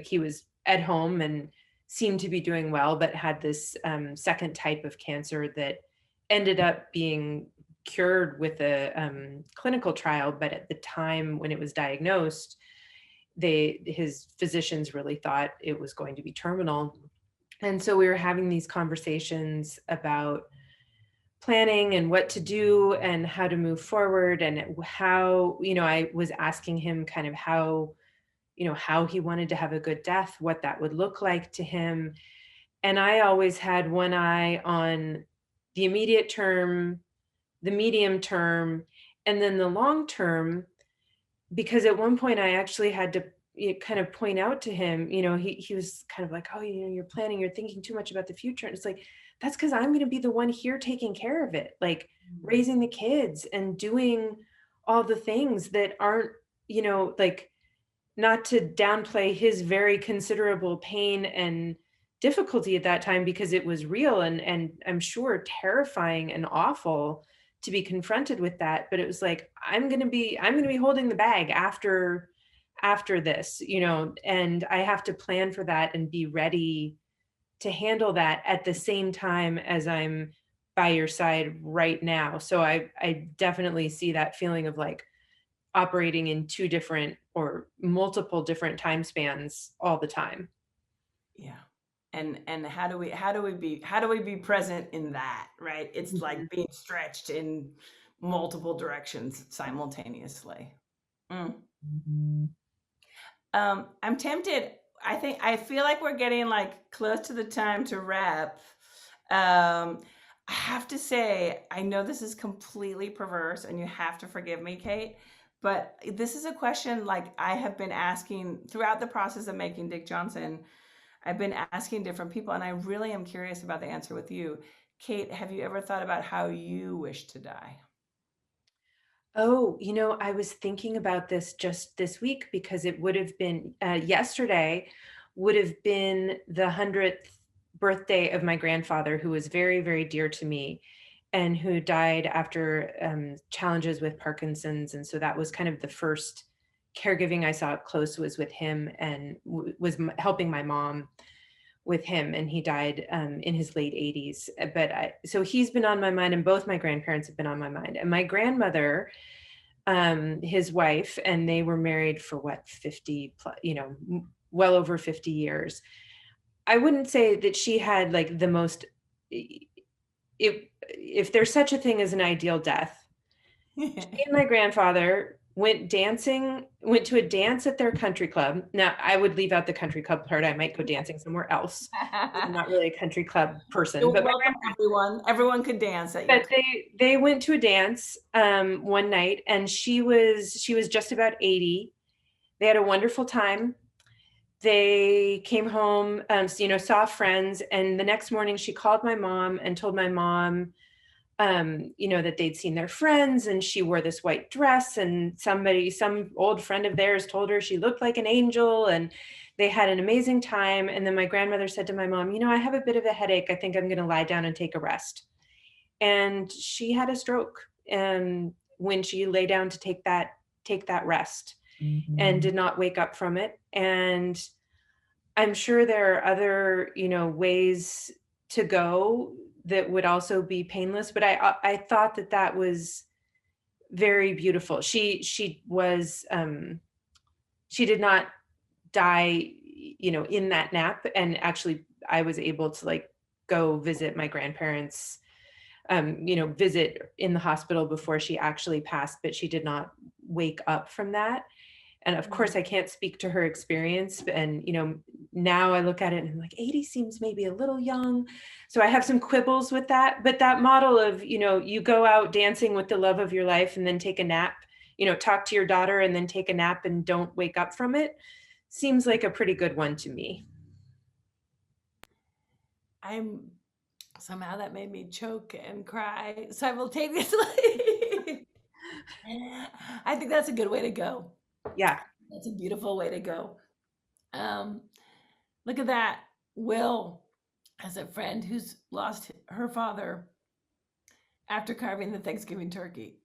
he was at home and seemed to be doing well, but had this second type of cancer that ended up being cured with a clinical trial. But at the time when it was diagnosed, his physicians really thought it was going to be terminal. And so we were having these conversations about planning and what to do and how to move forward, and how, I was asking him kind of how he wanted to have a good death, what that would look like to him. And I always had one eye on the immediate term, the medium term, and then the long term, because at one point I actually had to kind of point out to him, he was kind of like, oh, you're planning, you're thinking too much about the future. And it's like, that's because I'm going to be the one here taking care of it, like raising the kids and doing all the things that aren't, like, not to downplay his very considerable pain and difficulty at that time, because it was real and I'm sure terrifying and awful to be confronted with that. But it was like, I'm going to be holding the bag after this, and I have to plan for that and be ready to handle that at the same time as I'm by your side right now. So I definitely see that feeling of like operating in two different or multiple different time spans all the time. Yeah. And how do we be present in that, right? It's like being stretched in multiple directions simultaneously. I'm tempted. I feel like we're getting like close to the time to wrap. I have to say, I know this is completely perverse and you have to forgive me, Kate, but this is a question like I have been asking throughout the process of making Dick Johnson. I've been asking different people, and I really am curious about the answer with you. Kate, have you ever thought about how you wish to die? Oh, I was thinking about this just this week, because it would have been yesterday would have been the 100th birthday of my grandfather, who was very, very dear to me and who died after challenges with Parkinson's. And so that was kind of the first caregiving I saw up close was with him, and was helping my mom with him. And he died in his late 80s. So he's been on my mind, and both my grandparents have been on my mind. And my grandmother, his wife, and they were married for 50 plus, well over 50 years. I wouldn't say that she had like the most, if there's such a thing as an ideal death, she and my grandfather went to a dance at their country club. Now, I would leave out the country club part. I might go dancing somewhere else. I'm not really a country club person. You're welcome, everyone. Everyone could dance at your. But they went to a dance one night, and she was just about 80. They had a wonderful time. They came home, saw friends, and the next morning she called my mom and told my mom that they'd seen their friends, and she wore this white dress, and some old friend of theirs told her she looked like an angel, and they had an amazing time. And then my grandmother said to my mom, I have a bit of a headache. I think I'm going to lie down and take a rest. And she had a stroke when she lay down to take that rest, and did not wake up from it. And I'm sure there are other, ways to go that would also be painless, but I thought that was very beautiful. She was, she did not die, in that nap. And actually I was able to like go visit my grandparents, visit in the hospital before she actually passed, but she did not wake up from that. And of course, I can't speak to her experience. And, you know, now I look at it and I'm like, 80 seems maybe a little young. So I have some quibbles with that. But that model of, you know, you go out dancing with the love of your life and then take a nap, you know, talk to your daughter and then take a nap and don't wake up from it, seems like a pretty good one to me. Somehow that made me choke and cry simultaneously. I think that's a good way to go. Yeah. That's a beautiful way to go. Look at that. Will has a friend who's lost her father after carving the Thanksgiving turkey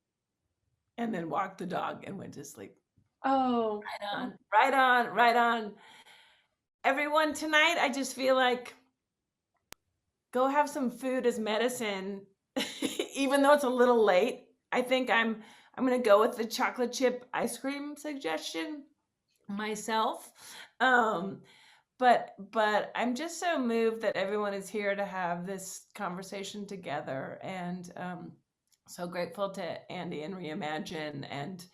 and then walked the dog and went to sleep. Oh, right on, right on, right on. Everyone, tonight, I just feel like go have some food as medicine, even though it's a little late. I think I'm going to go with the chocolate chip ice cream suggestion myself. But I'm just so moved that everyone is here to have this conversation together, and so grateful to Andy and Reimagine, and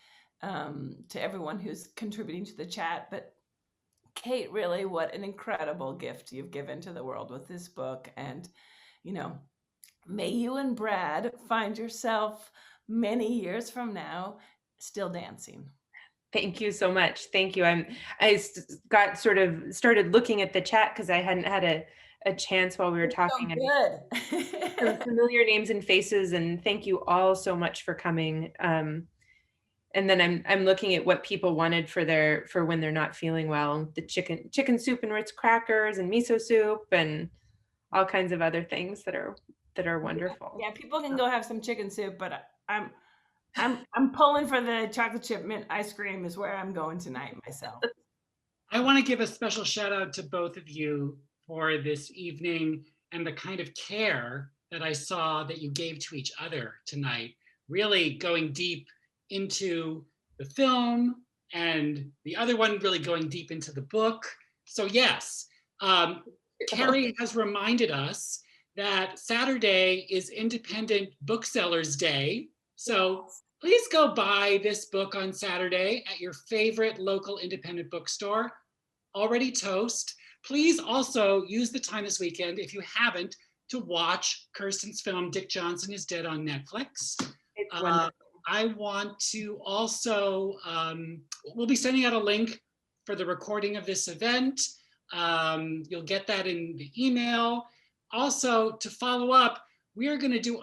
to everyone who's contributing to the chat. But Kate, really, what an incredible gift you've given to the world with this book. And, you know, may you and Brad find yourself many years from now still dancing. Thank you so much. Thank you. I got sort of started looking at the chat because I hadn't had a chance while we were talking. So good. Some familiar names and faces, and thank you all so much for coming. And then I'm looking at what people wanted for when they're not feeling well. The chicken soup and Ritz crackers and miso soup and all kinds of other things that are wonderful. Yeah, people can go have some chicken soup, but I'm pulling for the chocolate chip mint ice cream is where I'm going tonight myself. I want to give a special shout out to both of you for this evening and the kind of care that I saw that you gave to each other tonight, really going deep into the film, and the other one really going deep into the book. So yes, Carrie has reminded us that Saturday is Independent Booksellers Day. So please go buy this book on Saturday at your favorite local independent bookstore. Already toast. Please also use the time this weekend, if you haven't, to watch Kirsten's film, Dick Johnson is Dead on Netflix. It's wonderful. I want to also, we'll be sending out a link for the recording of this event. You'll get that in the email. Also, to follow up, we are going to do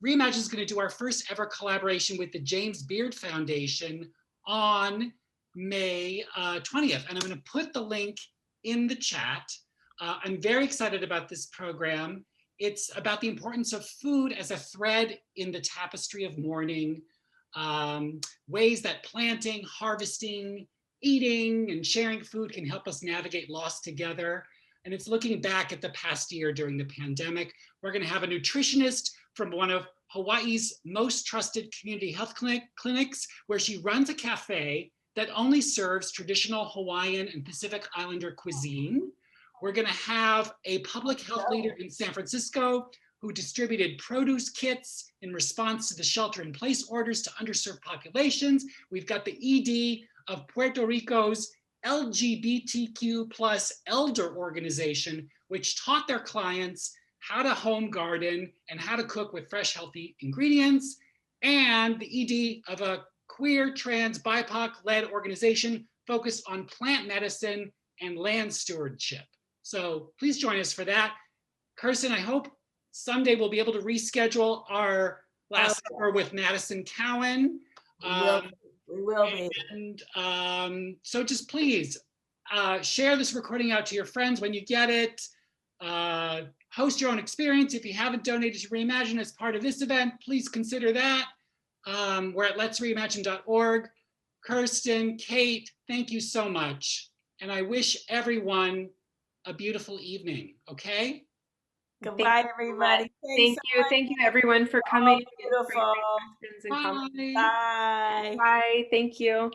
Reimagine is going to do our first ever collaboration with the James Beard Foundation on May 20th. And I'm going to put the link in the chat. I'm very excited about this program. It's about the importance of food as a thread in the tapestry of mourning, ways that planting, harvesting, eating, and sharing food can help us navigate loss together. And it's looking back at the past year during the pandemic. We're going to have a nutritionist from one of Hawaii's most trusted community health clinics, where she runs a cafe that only serves traditional Hawaiian and Pacific Islander cuisine. We're going to have a public health leader in San Francisco who distributed produce kits in response to the shelter-in-place orders to underserved populations. We've got the ED of Puerto Rico's LGBTQ plus elder organization, which taught their clients how to home garden and how to cook with fresh, healthy ingredients, and the ED of a queer, trans, BIPOC-led organization focused on plant medicine and land stewardship. So please join us for that. Kirsten, I hope someday we'll be able to reschedule our last supper with Madison Cowan. We will be. And so just please share this recording out to your friends when you get it. Host your own experience. If you haven't donated to Reimagine as part of this event, please consider that. We're at letsreimagine.org. Kirsten, Kate, thank you so much. And I wish everyone a beautiful evening, okay? Goodbye, everybody. Thank you. Thank you, everyone, for coming. Beautiful. Bye. Bye. Bye. Thank you.